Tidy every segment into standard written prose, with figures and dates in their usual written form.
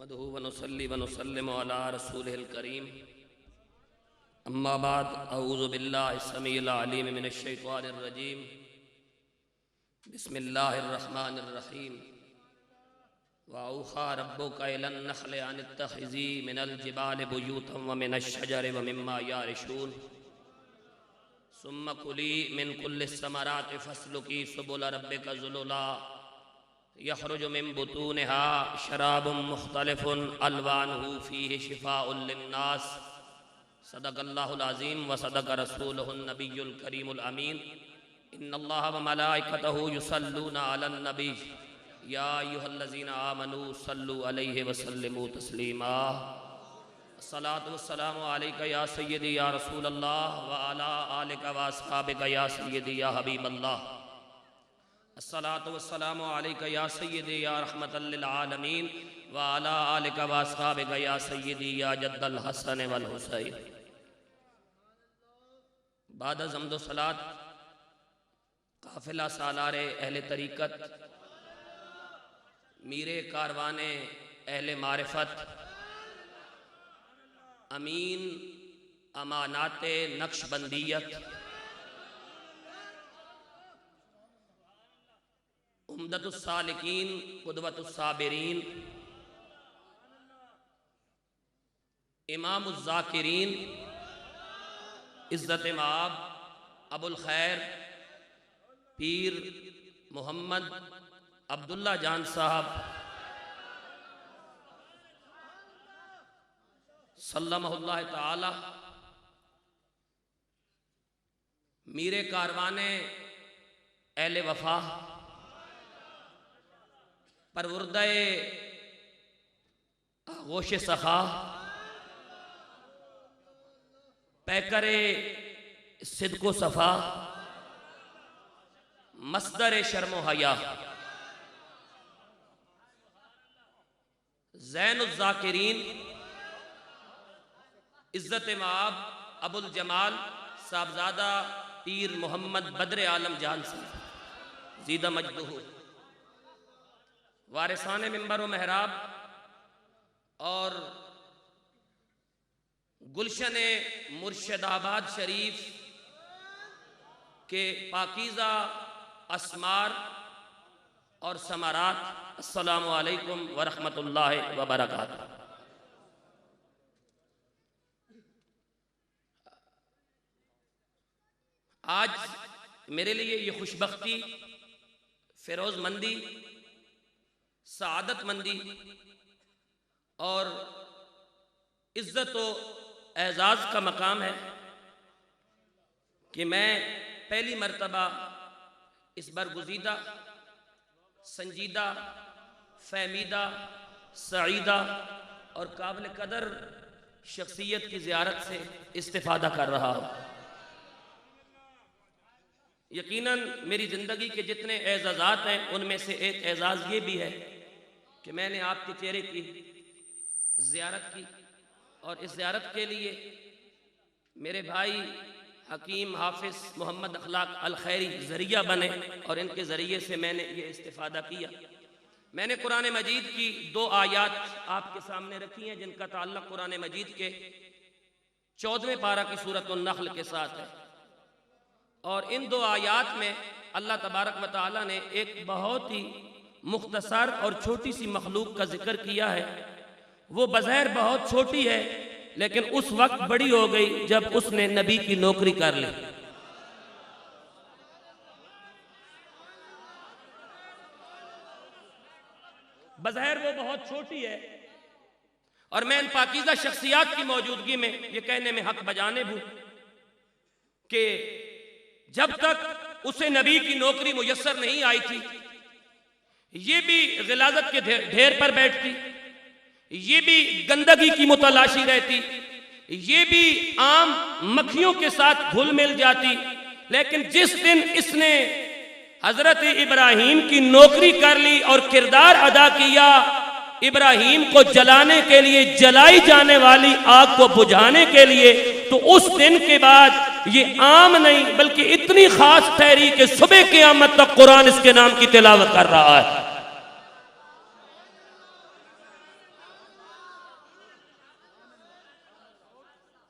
نحمده ونصلي ونسلم على رسوله الكريم اما بعد اعوذ بالله السميع العليم من الشيطان الرجيم بسم الله الرحمن الرحيم وأوحى ربك إلى النخل أن اتخذي من الجبال بيوتا ومن الشجر ومما يعرشون ثم كلي من كل الثمرات فاسلكي سبل ربك ذللا يخرج من بطونها شراب مختلف ألوانه فيه شفاء للناس صدق الله العظيم وصدق رسوله النبي الكريم الأمين إن الله وملائكته يصلون على النبي يا أيها الذين آمنوا صلوا عليه وسلموا تسليما الصلاة والسلام عليك يا سيدي يا رسول الله وعلى آلك وأصحابك يا سيدي يا حبيب الله الصلاة والسلام عليك يا سيدي يا رحمة للعالمين وعلى آلك وأصحابك يا سيدي يا جد الحسن والحسين بعد حمد و صلاة قافلہ سالار اہل طریقت میرے کاروان اہل معرفت امین امانات نقش بندیت عمدۃ السالکین قدوۃ الصابرین امام الذاکرین عزت مآب ابو الخیر پیر محمد عبداللہ جان صاحب سلمہ اللہ تعالی میرے کاروان اہل وفا پروردہ آغوش سخا پیکر صدق و صفا مصدر شرم و حیا زین الذاکرین عزت مآب ابو الجمال صاحبزادہ پیر محمد بدر عالم جان صاحب زیدہ مجدہ وارثان منبر و محراب اور گلشن مرشد آباد شریف کے پاکیزہ اسمار اور ثمرات السلام علیکم ورحمۃ اللہ وبرکاتہ آج میرے لیے یہ خوشبختی فیروز مندی سعادت مندی اور عزت و اعزاز کا مقام ہے کہ میں پہلی مرتبہ اس برگزیدہ سنجیدہ فہمیدہ سعیدہ اور قابل قدر شخصیت کی زیارت سے استفادہ کر رہا ہوں یقیناً میری زندگی کے جتنے اعزازات ہیں ان میں سے ایک اعزاز یہ بھی ہے کہ میں نے آپ کے چہرے کی زیارت کی اور اس زیارت کے لیے میرے بھائی حکیم حافظ محمد اخلاق الخیری ذریعہ بنے اور ان کے ذریعے سے میں نے یہ استفادہ کیا میں نے قرآن مجید کی 2 آیات آپ کے سامنے رکھی ہیں جن کا تعلق قرآن مجید کے 14ویں پارہ کی سورۃ النحل کے ساتھ ہے اور ان 2 آیات میں اللہ تبارک و تعالیٰ نے ایک بہت ہی مختصر اور چھوٹی سی مخلوق کا ذکر کیا ہے وہ بظاہر بہت چھوٹی ہے لیکن اس وقت بڑی ہو گئی جب اس نے نبی کی نوکری کر لی بظاہر وہ بہت چھوٹی ہے اور میں ان پاکیزہ شخصیات کی موجودگی میں یہ کہنے میں حق بجانب ہوں کہ جب تک اسے نبی کی نوکری میسر نہیں آئی تھی یہ بھی غلاظت کے ڈھیر پر بیٹھتی یہ بھی گندگی کی متلاشی رہتی یہ بھی عام مکھیوں کے ساتھ گھل مل جاتی لیکن جس دن اس نے حضرت ابراہیم کی نوکری کر لی اور کردار ادا کیا ابراہیم کو جلانے کے لیے جلائی جانے والی آگ کو بجھانے کے لیے تو اس دن کے بعد یہ عام نہیں بلکہ اتنی خاص ٹھہری کہ صبح قیامت تک قرآن اس کے نام کی تلاوت کر رہا ہے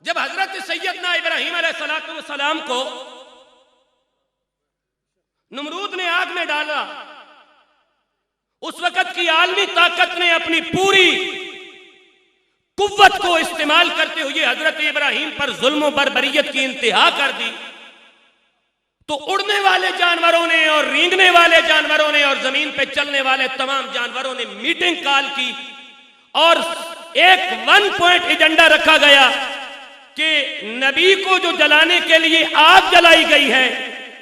جب حضرت سیدنا ابراہیم علیہ السلام کو نمرود نے آگ میں ڈالا، اس وقت کی عالمی طاقت نے اپنی پوری قوت کو استعمال کرتے ہوئے حضرت ابراہیم پر ظلم و بربریت کی انتہا کر دی، تو اڑنے والے جانوروں نے اور رینگنے والے جانوروں نے اور زمین پہ چلنے والے تمام جانوروں نے میٹنگ کال کی، اور ایک 1 پوائنٹ ایجنڈا رکھا گیا کہ نبی کو جو جلانے کے لیے آگ جلائی گئی ہے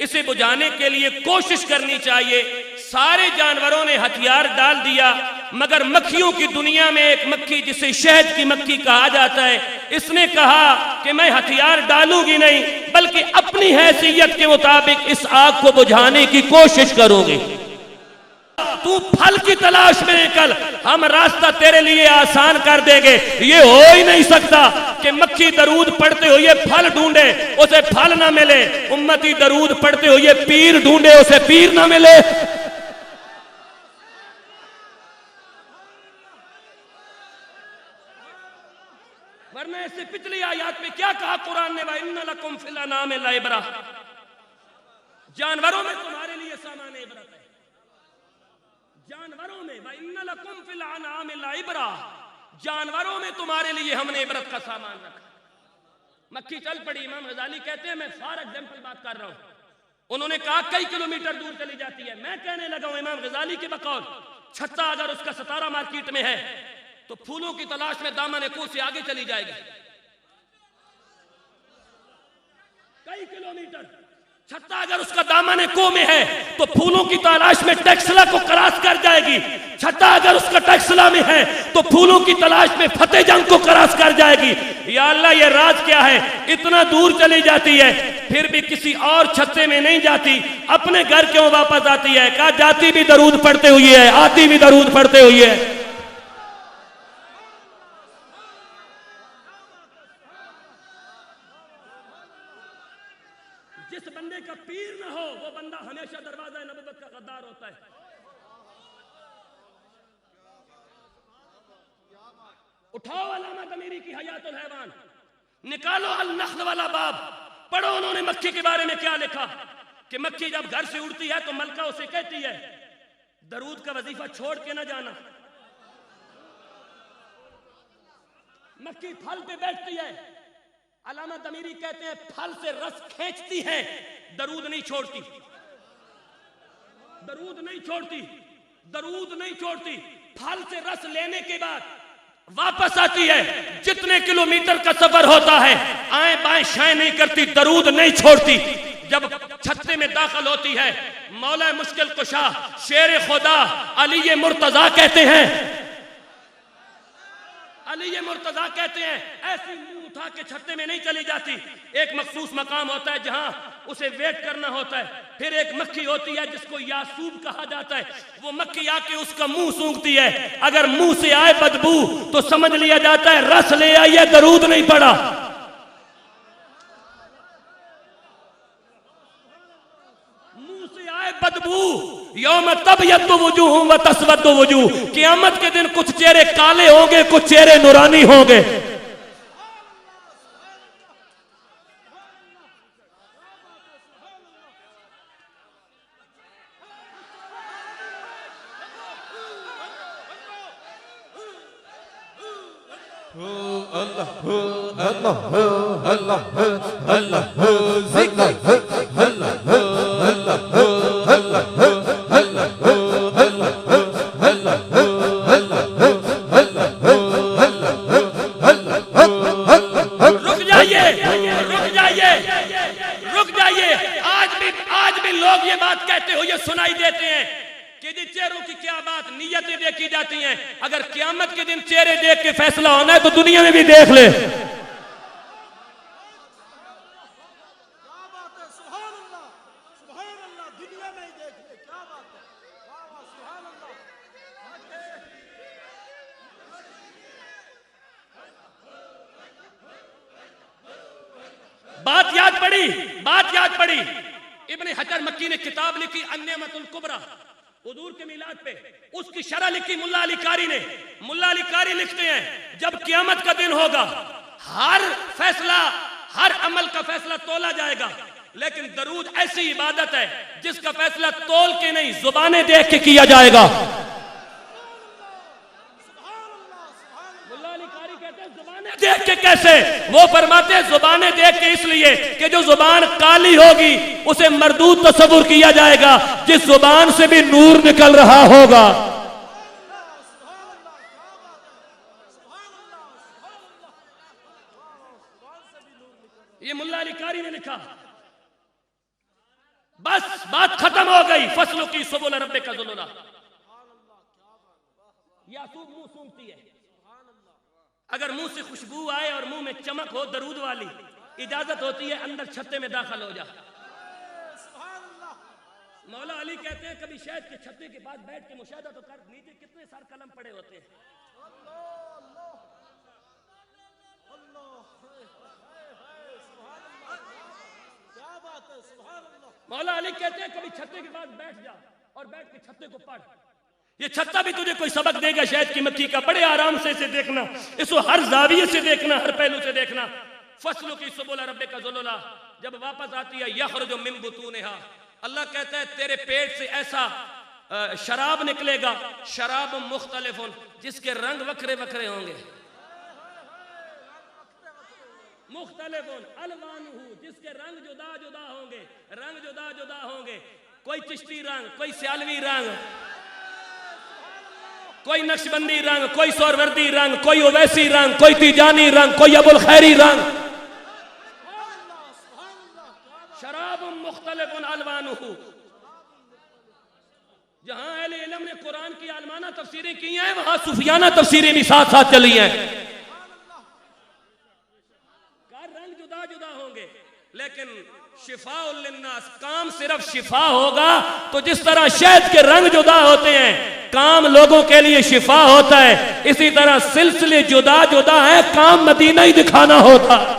اسے بجھانے کے لیے کوشش کرنی چاہیے۔ سارے جانوروں نے ہتھیار ڈال دیا، مگر مکھیوں کی دنیا میں ایک مکھی جسے شہد کی مکھی کہا جاتا ہے، اس نے کہا کہ میں ہتھیار ڈالوں گی نہیں بلکہ اپنی حیثیت کے مطابق اس آگ کو بجھانے کی کوشش کروں گی۔ تو پھل کی تلاش میں نکل، ہم راستہ تیرے لیے آسان کر دیں گے۔ یہ ہو ہی نہیں سکتا کہ مکھی درود پڑھتے ہوئے پھل ڈھونڈے اسے پھل نہ ملے، امتی درود پڑھتے ہوئے پیر ڈھونڈے اسے پیر نہ ملے۔ ورنہ اس سے پچھلی آیات میں کیا کہا قرآن نے؟ وَإِنَّ لَكُمْ فِي الْأَنْعَامِ لَعِبْرَةً، جانوروں میں تمہارے لیے سامان عبرت ہے۔ جانوروں میں وَإِنَّ لَكُمْ فِي الْأَنْعَامِ لَعِبْرَةً، جانوروں میں تمہارے لیے ہم نے عبرت کا سامان رکھا۔ مکھی چل پڑی، امام غزالی کہتے ہیں میں فار ایگزامپل بات کر رہا ہوں، انہوں نے کہا کئی کلومیٹر دور چلی جاتی ہے، میں کہنے لگا ہوں امام غزالی کے بقول چھتا اگر اس کا ستارہ مارکیٹ میں ہے تو پھولوں کی تلاش میں دامن کوہ سے آگے چلی جائے گی، کئی کلومیٹر۔ چھتا اگر اس کا دامن کوہ میں ہے تو پھولوں کی تلاش میں ٹیکسلا کو کراس کر جائے گی، چھتا اگر اس کا ٹیکسلا میں ہے تو پھولوں کی تلاش میں فتح جنگ کو کراس کر جائے گی۔ یا اللہ یہ راز کیا ہے؟ اتنا دور چلی جاتی ہے پھر بھی کسی اور چھتے میں نہیں جاتی، اپنے گھر کیوں واپس آتی ہے؟ کہا جاتی بھی درود پڑھتے ہوئی ہے، آتی بھی درود پڑھتے ہوئی ہے۔ جس بندے کا پیر نہ ہو وہ بندہ ہمیشہ دروازہ نبوت کا غدار ہوتا ہے۔ اٹھاؤ علامہ ضمیری کی حیات الحیوان، نکالو النخل والا باب، پڑھو انہوں نے مکھی کے بارے میں کیا لکھا کہ مکھی جب گھر سے اڑتی ہے تو ملکہ اسے کہتی ہے درود کا وظیفہ چھوڑ کے نہ جانا۔ مکھی پھل پہ بیٹھتی ہے، علامہ ضمیری کہتے ہیں پھل سے رس کھینچتی ہے، درود نہیں چھوڑتی، درود نہیں چھوڑتی، درود نہیں چھوڑتی۔ پھل سے رس لینے کے بعد واپس آتی ہے، جتنے کلومیٹر کا سفر ہوتا ہے آئیں بائیں شائیں نہیں کرتی، درود نہیں چھوڑتی۔ جب چھتے میں داخل ہوتی ہے مولا مشکل کشا شیر خدا علی مرتضیٰ کہتے ہیں، علی مرتضیٰ کہتے ہیں ایسی منہ اٹھا کے چھتے میں نہیں چلی جاتی، ایک مخصوص مقام ہوتا ہے جہاں اسے ویٹ کرنا ہوتا ہے، پھر ایک مکھی ہوتی ہے جس کو یاسوب کہا جاتا ہے، وہ مکھی آ کے اس کا منہ سونگتی ہے، اگر منہ سے آئے بدبو تو سمجھ لیا جاتا ہے رس لے آئیے، درود نہیں پڑا۔ منہ سے آئے بدبو، یوم تبیض وجوہ و تسود وجوہ، قیامت کے دن کچھ چہرے کالے ہوں گے کچھ چہرے نورانی ہوں گے۔ آج بھی لوگ یہ بات کہتے ہوئے سنائی دیتے ہیں کہ جی چہروں کی کیا بات، نیتیں دیکھی جاتی ہیں، اگر قیامت کے دن چہرے دیکھ کے فیصلہ ہونا ہے تو دنیا میں بھی دیکھ لے۔ بات یاد پڑی ابن حجر مکی نے کتاب لکھی النعمت الکبریٰ حضور کے میلاد پہ، اس کی شرح لکھی ملا علی قاری نے۔ ملا علی قاری لکھتے ہیں جب قیامت کا دن ہوگا ہر فیصلہ، ہر عمل کا فیصلہ تولا جائے گا، لیکن درود ایسی عبادت ہے جس کا فیصلہ تول کے نہیں، زبانیں دیکھ کے کیا جائے گا۔ دیکھ کے کیسے؟ وہ فرماتے ہیں زبانیں دیکھ کے اس لیے کہ جو زبان کالی ہوگی اسے مردود تصور کیا جائے گا، جس زبان سے بھی نور نکل رہا ہوگا۔ یہ ملا علی قاری نے لکھا، بس بات ختم ہو گئی۔ فصلوں کی سبل رب کا ذللا، یعقوب منہ سونگتی ہے، اگر منہ سے خوشبو آئے اور منہ میں چمک ہو درود والی، اجازت ہوتی ہے اندر چھتے میں داخل ہو جا۔ مولا علی کہتے ہیں کبھی شہد کے چھتے کے پاس بیٹھ کے مشاہدہ تو کر، نیچے کتنے سار قلم پڑے ہوتے ہیں۔ مولا علی کہتے ہیں کبھی چھتے کے پاس بیٹھ جا اور بیٹھ کے چھتے کو پڑھ، یہ چھتا بھی تجھے کوئی سبق دے گا شہد کی مکھی کا۔ بڑے آرام سے اسے دیکھنا، اس کو ہر زاویے سے دیکھنا، ہر پہلو سے دیکھنا۔ فصلوں کی سبل رب کا ذللا جب واپس آتی ہے، یخرج من بطونہا، اللہ کہتا ہے تیرے پیٹ سے ایسا شراب نکلے گا، شراب مختلف جس کے رنگ وکھرے وکھرے ہوں گے، مختلف الوانہ، جس کے رنگ جدا جدا ہوں گے، رنگ جدا جدا ہوں گے، کوئی چشتی رنگ، کوئی سیالوی رنگ، کوئی نقشبندی رنگ، کوئی سہروردی رنگ، کوئی اویسی رنگ، کوئی تیجانی رنگ، کوئی ابو الخیری رنگ، شراب مختلف الوانہ۔ جہاں اہل علم نے قرآن کی عالمانہ تفسیریں کی ہیں، وہاں صوفیانہ تفسیریں بھی ساتھ ساتھ چلی ہیں۔ رنگ جدا جدا ہوں گے لیکن شفاء للناس، کام صرف شفا ہوگا تو جس طرح شہد کے رنگ جدا ہوتے ہیں، کام لوگوں کے لیے شفا ہوتا ہے، اسی طرح سلسلے جدا جدا ہیں، کام مدینہ ہی دکھانا ہوتا ہے۔